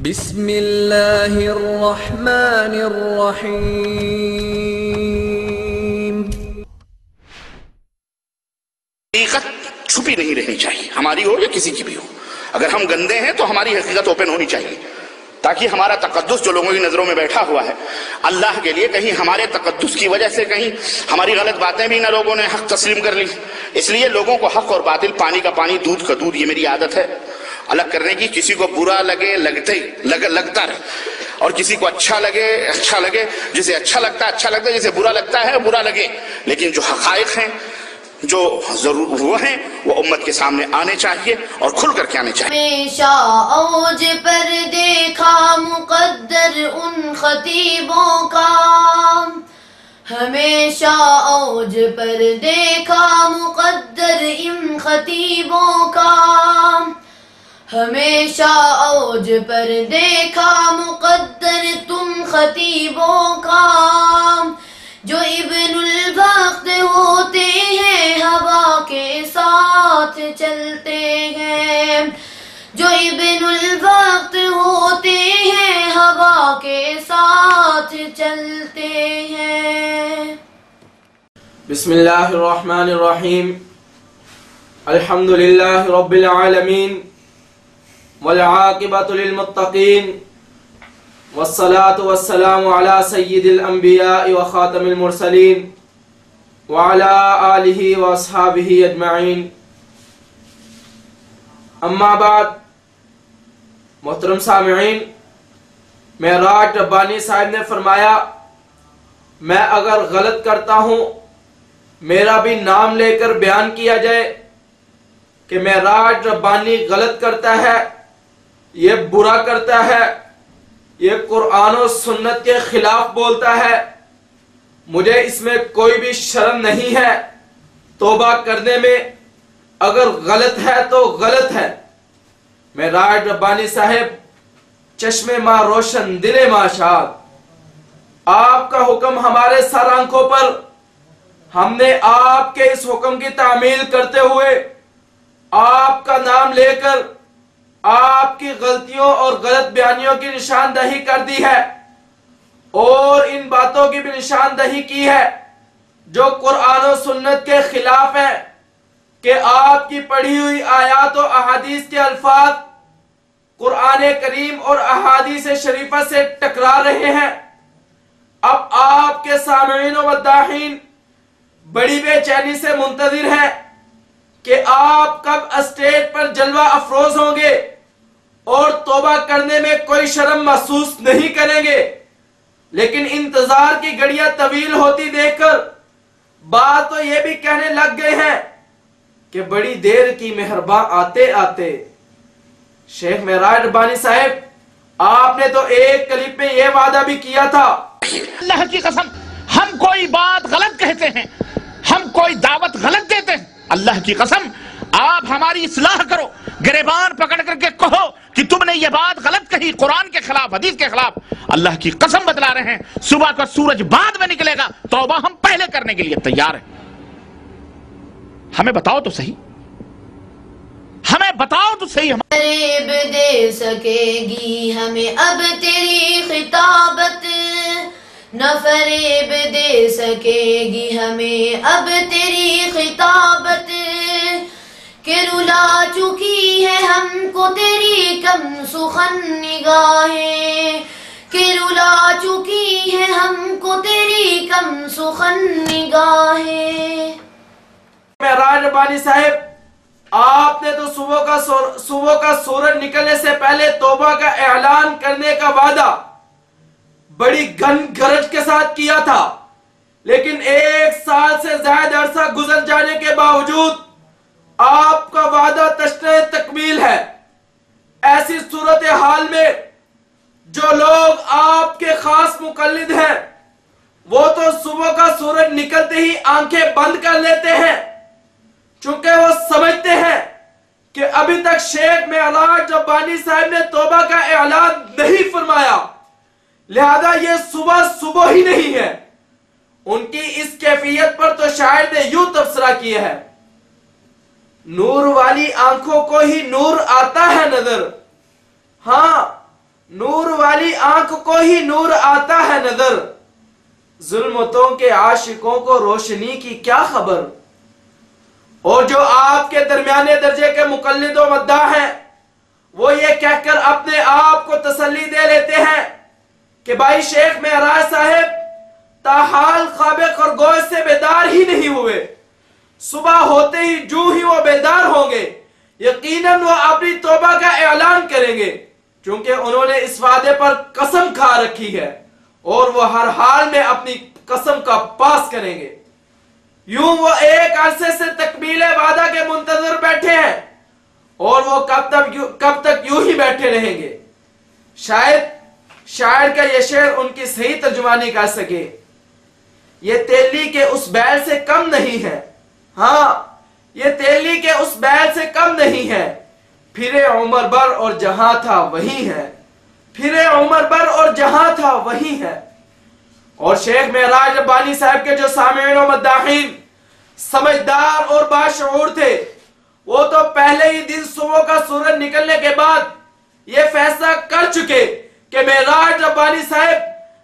بسم اللہ الرحمن الرحیم۔ حقیقت چھپی نہیں رہنی چاہیے، ہماری ہو یا کسی کی بھی ہو۔ اگر ہم گندے ہیں تو ہماری حقیقت اوپن ہونی چاہیے، تاکہ ہمارا تقدس جو لوگوں کی نظروں میں بیٹھا ہوا ہے اللہ کے لیے، کہیں ہمارے تقدس کی وجہ سے کہیں ہماری غلط باتیں بھی نہ لوگوں نے حق تسلیم کر لی۔ اس لیے لوگوں کو حق اور باطل، پانی کا پانی، دودھ کا دودھ، یہ میری عادت ہے الگ کرنے کی۔ کسی کو برا لگے لگتا رہے، اور کسی کو اچھا لگے، جسے اچھا لگتا ہے، جسے برا لگتا ہے برا لگے، لیکن جو حقائق ہیں، جو ضرور وہ ہیں، وہ امت کے سامنے آنے چاہیے اور کھل کر کے آنے چاہیے۔ ہمیشہ اوج پر دیکھا مقدر ان خطیبوں کا، ہمیشہ اوج پر دیکھا مقدر ان خطیبوں کا، ہمیشہ اوج پر دیکھا مقدر تم خطیبوں کا، جو ابن الوقت ہوتے ہیں ہوا کے ساتھ چلتے ہیں، جو ابن الوقت ہوتے ہیں ہوا کے ساتھ چلتے ہیں۔ بسم اللہ الرحمن الرحیم۔ الحمدللہ رب العالمین، والعاقبۃ للمتقین، والصلاة والسلام علی سید الانبیاء وخاتم المرسلین، وعلی آلہ واصحابہ اجمعین، اما بعد۔ محترم سامعین، معراج ربانی صاحب نے فرمایا، میں اگر غلط کرتا ہوں میرا بھی نام لے کر بیان کیا جائے کہ معراج ربانی غلط کرتا ہے، یہ برا کرتا ہے، یہ قرآن و سنت کے خلاف بولتا ہے، مجھے اس میں کوئی بھی شرم نہیں ہے، توبہ کرنے میں اگر غلط ہے تو غلط ہے۔ معراج ربانی صاحب، چشم ماں روشن دل ماں شاد، آپ کا حکم ہمارے سر آنکھوں پر، ہم نے آپ کے اس حکم کی تعمیل کرتے ہوئے آپ کا نام لے کر آپ کی غلطیوں اور غلط بیانیوں کی نشاندہی کر دی ہے، اور ان باتوں کی بھی نشاندہی کی ہے جو قرآن و سنت کے خلاف ہے، کہ آپ کی پڑھی ہوئی آیات و احادیث کے الفاظ قرآن کریم اور احادیث شریفہ سے ٹکرا رہے ہیں۔ اب آپ کے سامعین و مداحین بڑی بے چینی سے منتظر ہیں کہ آپ کب اسٹیج پر جلوہ افروز ہوں گے اور توبہ کرنے میں کوئی شرم محسوس نہیں کریں گے، لیکن انتظار کی گھڑیاں طویل ہوتی دیکھ کر بعض تو یہ بھی کہنے لگ گئے ہیں کہ بڑی دیر کی مہرباں آتے آتے۔ شیخ معراج ربانی صاحب، آپ نے تو ایک کلپ میں یہ وعدہ بھی کیا تھا، اللہ کی قسم ہم کوئی بات غلط کہتے ہیں، ہم کوئی دعوت غلط دیتے ہیں، اللہ کی قسم آپ ہماری اصلاح کرو، گریبان پکڑ کر کے کہو کہ تم نے یہ بات غلط کہی، قرآن کے خلاف، حدیث کے خلاف۔ اللہ کی قسم بتلا رہے ہیں، صبح کا سورج بعد میں نکلے گا، توبہ ہم پہلے کرنے کے لیے تیار ہیں۔ ہمیں بتاؤ تو صحیح، ہمیں بتاؤ تو صحیح۔ فریب دے سکے گی ہمیں اب تیری خطابت، نہ فریب دے سکے گی ہمیں اب تیری خطابت، کہ رلا چکی ہے ہم کو تیری کم سخن نگاہیں، کہ رلا چکی ہے ہم کو تیری کم سخن نگاہیں۔ معراج ربانی صاحب، آپ نے تو صبح کا سورج نکلنے سے پہلے توبہ کا اعلان کرنے کا وعدہ بڑی گن گرج کے ساتھ کیا تھا، لیکن 1 سال سے زائد عرصہ گزر جانے کے باوجود آپ کا وعدہ تشنہ تکمیل ہے۔ ایسی صورتحال میں جو لوگ آپ کے خاص مقلد ہیں وہ تو صبح کا سورج نکلتے ہی آنکھیں بند کر لیتے ہیں، چونکہ وہ سمجھتے ہیں کہ ابھی تک شیخ معراج ربانی صاحب نے توبہ کا اعلان نہیں فرمایا، لہذا یہ صبح ہی نہیں ہے۔ ان کی اس کیفیت پر تو شاعر نے یوں تبصرہ کیا ہے، نور والی آنکھوں کو ہی نور آتا ہے نظر، ہاں نور والی آنکھ کو ہی نور آتا ہے نظر، ظلمتوں کے عاشقوں کو روشنی کی کیا خبر۔ اور جو آپ کے درمیانے درجے کے مقلد و مداح ہیں وہ یہ کہہ کر اپنے آپ کو تسلی دے لیتے ہیں کہ بھائی شیخ معراج صاحب تاحال خواب خرگوش سے بیدار ہی نہیں ہوئے، صبح ہوتے ہی جو ہی وہ بیدار ہوں گے یقیناً وہ اپنی توبہ کا اعلان کریں گے، چونکہ انہوں نے اس وعدے پر قسم کھا رکھی ہے اور وہ ہر حال میں اپنی قسم کا پاس کریں گے۔ یوں وہ ایک عرصے سے تکمیل وعدہ کے منتظر بیٹھے ہیں اور وہ کب تک یوں ہی بیٹھے رہیں گے۔ شاید شاعر کا یہ شعر ان کی صحیح ترجمانی کر سکے، یہ تیلی کے اس بیل سے کم نہیں ہے، ہاں یہ تیلی کے اس بیل سے کم نہیں ہے، پھرے عمر بر اور جہاں تھا وہی ہے، پھرے عمر بر اور جہاں تھا وہی ہے۔ اور شیخ معراج ربانی صاحب کے جو سامعین و مداحین سمجھدار اور باشعور تھے وہ تو پہلے ہی دن صبح کا سورج نکلنے کے بعد یہ فیصلہ کر چکے کہ معراج ربانی صاحب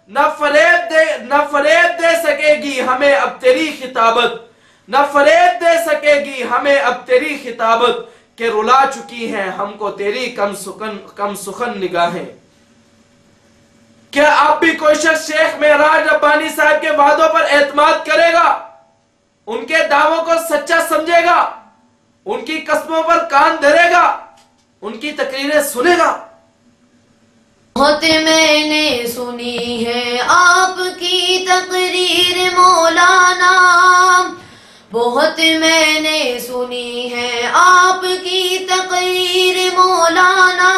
نہ فریب دے سکے گی ہمیں اب تیری خطابت، نہ فریب دے سکے گی ہمیں اب تیری خطابت، کہ رلا چکی ہیں ہم کو تیری کم سخن نگاہیں۔ کیا اب بھی کوئی شخص شیخ معراج ربانی صاحب کے وعدوں پر اعتماد کرے گا، ان کے دعووں کو سچا سمجھے گا، ان کی قسموں پر کان دھرے گا، ان کی تقریریں سنے گا؟ بہت میں نے سنی ہے آپ کی تقریر مولانا، بہت میں نے سنی ہے آپ کی تقریر مولانا،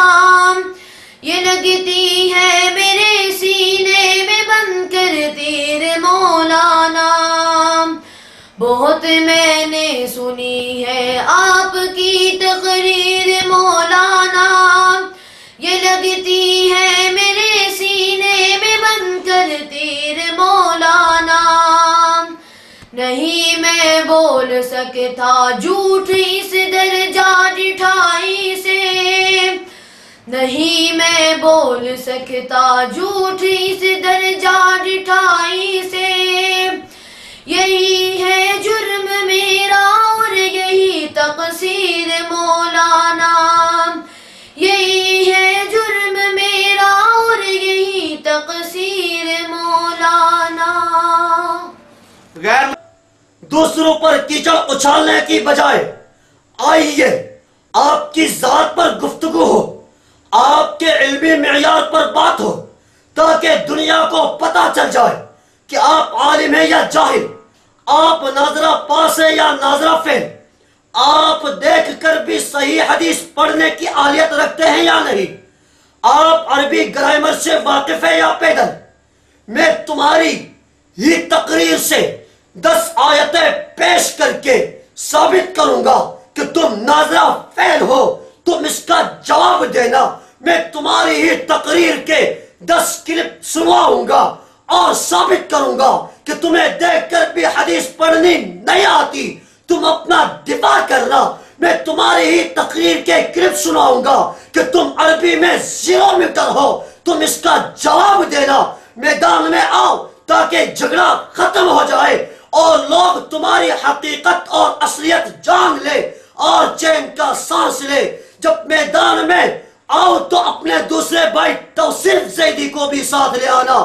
یہ لگتی ہے میرے سینے میں بن کر تیر مولانا، بہت میں نے سنی ہے آپ کی تقریر مولانا، یہ لگتی ہے میرے سینے میں بن کر تیر مولانا، نہیں میں بول سکتا جھوٹ اس درجہ جٹھائی سے، نہیں میں بول سکتا جھوٹ اس درجہ جٹھائی سے، یہی ہے جرم میرا اور یہی تقصیر مولانا، یہی ہے جرم میرا اور یہی تقصیر مولانا۔ غیر دوسروں پر کیچڑ اچھالنے کی بجائے آئیے آپ کی ذات پر گفتگو ہو، آپ کے علمی معیار پر بات ہو، تاکہ دنیا کو پتہ چل جائے کہ آپ عالم ہیں یا جاہل، آپ ناظرہ پاس ہیں یا ناظرہ فیل، آپ دیکھ کر بھی صحیح حدیث پڑھنے کی اہلیت رکھتے ہیں یا نہیں، آپ عربی گرامر سے واقف ہیں یا پیدل۔ میں تمہاری ہی تقریر سے 10 آیتیں پیش کر کے ثابت کروں گا کہ تم ناظرہ فیل ہو، تم اس کا جواب دینا۔ میں تمہاری ہی تقریر کے 10 کلپ سنواؤں گا اور ثابت کروں گا کہ تمہیں دیکھ کر بھی حدیث پڑھنی نہیں آتی، تم اپنا دفاع کرنا۔ میں تمہاری ہی تقریر کے کلپ سناؤں گا کہ تم عربی میں 0 میٹر ہو، تم اس کا جواب دینا۔ میدان میں آؤ تاکہ جھگڑا ختم ہو جائے اور لوگ تمہاری حقیقت اور اصلیت جان لے اور چین کا سانس لے۔ جب میدان میں آؤ تو اپنے دوسرے بھائی توصیف زیدی کو بھی ساتھ لے آنا۔